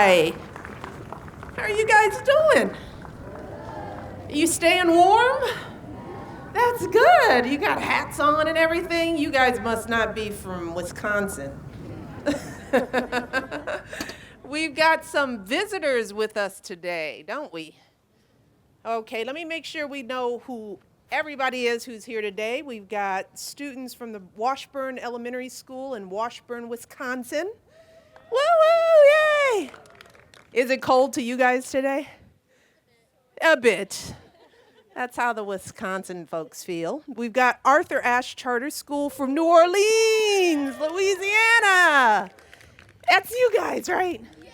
Hi. How are you guys doing? You staying warm? That's good. You got hats on and everything. You guys must not be from Wisconsin. We've got some visitors with us today, don't we? Okay, let me make sure we know who everybody is who's here today. We've got students from the Washburn Elementary School in Washburn, Wisconsin. Woo woo, yay! Is it cold to you guys today? A bit. That's how the Wisconsin folks feel. We've got Arthur Ashe Charter School from New Orleans, Louisiana. That's you guys, right? Yes.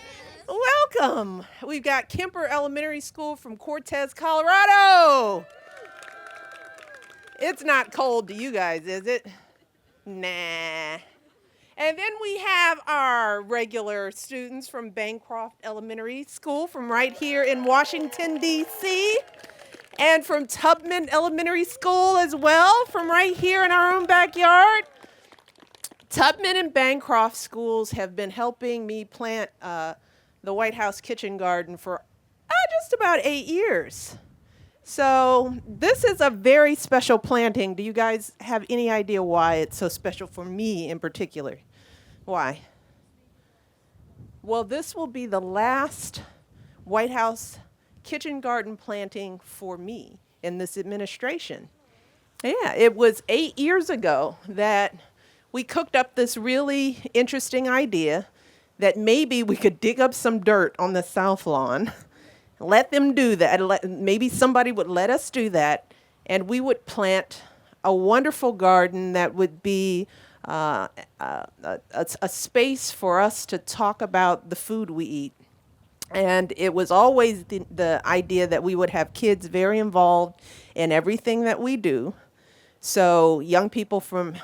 Welcome. We've got Kemper Elementary School from Cortez, Colorado. It's not cold to you guys, is it? Nah. And then we have our regular students from Bancroft Elementary School from right here in Washington, D.C., and from Tubman Elementary School as well, from right here in our own backyard. Tubman and Bancroft schools have been helping me plant the White House Kitchen Garden for just about 8 years. So this is a very special planting. Do you guys have any idea why it's so special for me in particular? Why? Well, this will be the last White House kitchen garden planting for me in this administration. Yeah, it was 8 years ago that we cooked up this really interesting idea that maybe we could dig up some dirt on the south lawn. Let them do that. Maybe somebody would let us do that, and we would plant a wonderful garden that would be a space for us to talk about the food we eat. And it was always the idea that we would have kids very involved in everything that we do. So young people from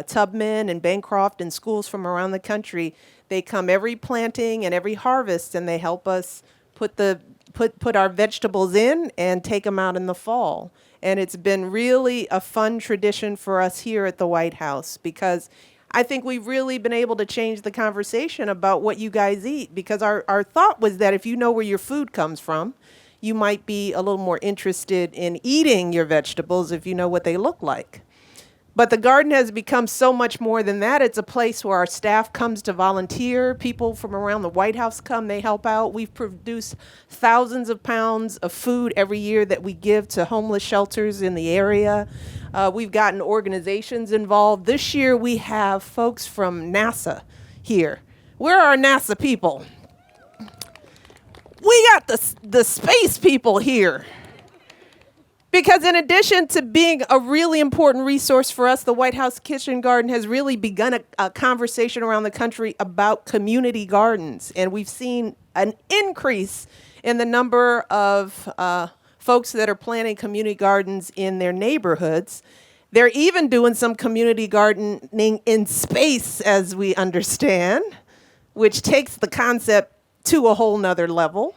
Tubman and Bancroft and schools from around the country, they come every planting and every harvest, and they help us put our vegetables in and take them out in the fall. And it's been really a fun tradition for us here at the White House, because I think we've really been able to change the conversation about what you guys eat, because our thought was that if you know where your food comes from, you might be a little more interested in eating your vegetables if you know what they look like. But the garden has become so much more than that. It's a place where our staff comes to volunteer. People from around the White House come, they help out. We've produced thousands of pounds of food every year that we give to homeless shelters in the area. We've gotten organizations involved. This year we have folks from NASA here. Where are our NASA people? We got the space people here. Because in addition to being a really important resource for us, the White House Kitchen Garden has really begun a conversation around the country about community gardens. And we've seen an increase in the number of folks that are planting community gardens in their neighborhoods. They're even doing some community gardening in space, as we understand, which takes the concept to a whole nother level.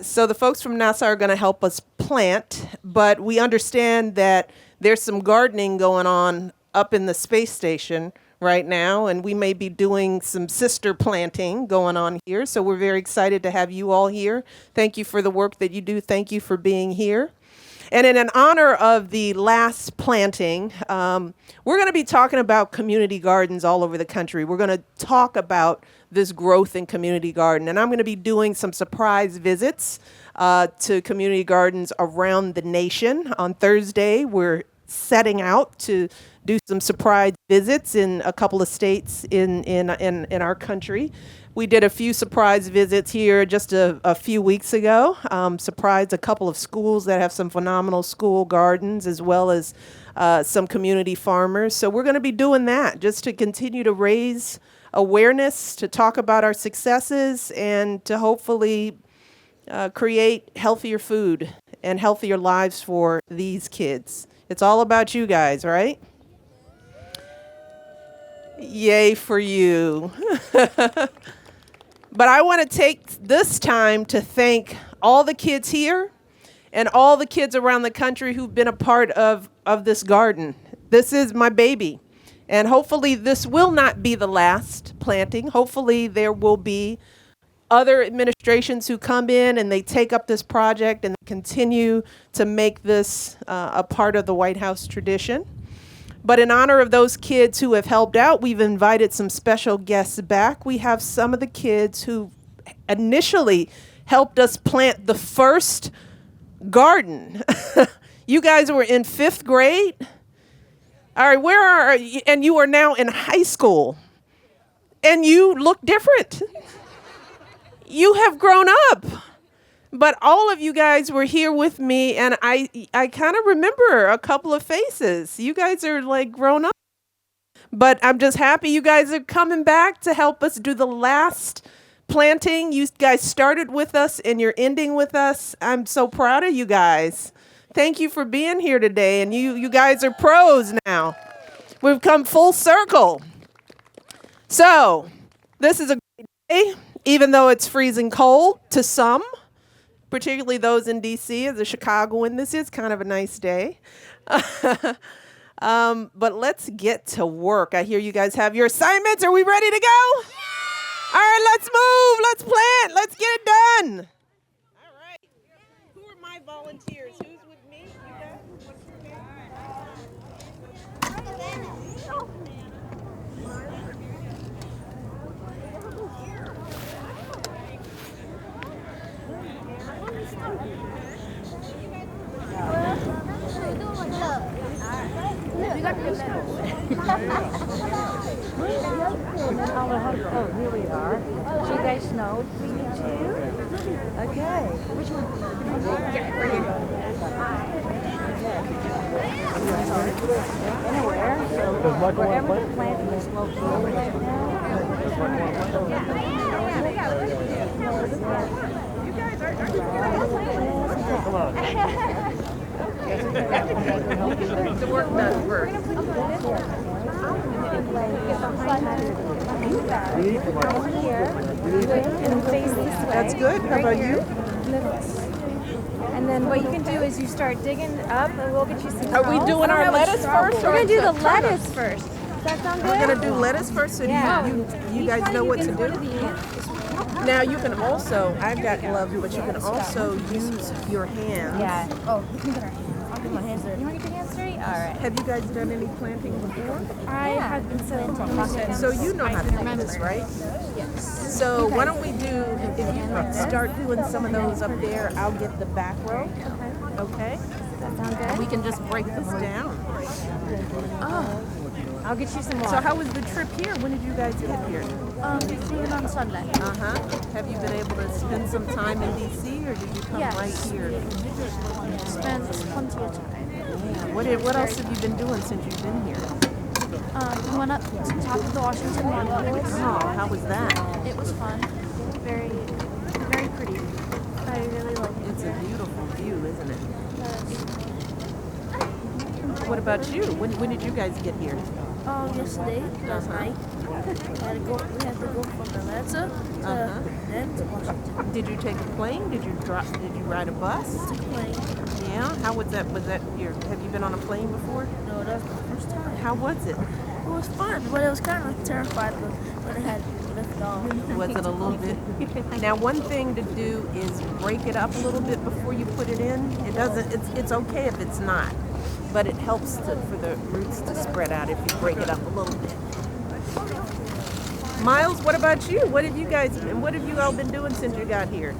So the folks from NASA are going to help us plant, but we understand that there's some gardening going on up in the space station right now, and we may be doing some sister planting going on here. So we're very excited to have you all here. Thank you for the work that you do. Thank you for being here. And in honor of the last planting, we're going to be talking about community gardens all over the country. We're going to talk about this growth in community garden. And I'm going to be doing some surprise visits to community gardens around the nation. On Thursday, we're setting out to do some surprise visits in a couple of states in our country. We did a few surprise visits here just a few weeks ago. Surprised a couple of schools that have some phenomenal school gardens, as well as some community farmers. So we're going to be doing that just to continue to raise awareness, to talk about our successes, and to hopefully create healthier food and healthier lives for these kids. It's all about you guys, right? Yay for you. But I want to take this time to thank all the kids here and all the kids around the country who've been a part of this garden. This is my baby. And hopefully this will not be the last planting. Hopefully there will be other administrations who come in and they take up this project and continue to make this a part of the White House tradition. But in honor of those kids who have helped out, we've invited some special guests back. We have some of the kids who initially helped us plant the first garden. You guys were in 5th grade. All right, where are you? And you are now in high school. And you look different. You have grown up. But all of you guys were here with me, and I kind of remember a couple of faces. You guys are like grown up. But I'm just happy you guys are coming back to help us do the last planting. You guys started with us and you're ending with us. I'm so proud of you guys. Thank you for being here today. And you guys are pros now. We've come full circle. So this is a great day, even though it's freezing cold to some. Particularly those in D.C. As a Chicagoan, this is kind of a nice day. But let's get to work. I hear you guys have your assignments. Are we ready to go? Yeah! All right, let's move. Let's plant. Let's get it done. All right. Who are my volunteers? Who's with me? You guys? What's your name? Oh, here we are. So you guys know 3, 2. Okay. Which one? Anywhere. So wherever the planting is located right now. Come on. The work done first. That's good. How about you? And then what you can do is you start digging up, and we'll get you some. Are we doing our lettuce first? We're gonna do the lettuce first. Does that sound good? We're gonna do lettuce first, so Yeah. you guys know what to do. Now you can also, I've got gloves, but you can also use your hands. Yeah. Oh, we can get our hands. I'll get my hands dirty. You want to get your hands dirty? All right. Have you guys done any planting before? I have been planting. So you know how to do this, right? Yes. So why don't we do, if you start doing some of those up there, I'll get the back row. Okay? That sound good? We can just break this down. Oh. I'll get you some water. So how was the trip here? When did you guys get here? We flew in on Sunday. Uh-huh. Have you been able to spend some time in D.C. or did you come right here? Spent plenty of time. Yeah. What else have you been doing since you've been here? We went up to the top of the Washington Monument. Oh, how was that? It was fun. Very, very pretty. I really like it. It's a beautiful view, isn't it? What about you? When did you guys get here? Yesterday, last night, we had to go from Atlanta to then to Washington. Did you take a plane? Did you ride a bus? Took a plane. Yeah. How was that? Have you been on a plane before? No, that was the first time. How was it? It was fun, but it was kind of terrified when it had lift off. Was it a little bit? Now, one thing to do is break it up a little bit before you put it in. It doesn't. It's okay if it's not, but it helps for the roots to spread out if you break it up a little bit. Miles, what about you? What have you all been doing since you got here?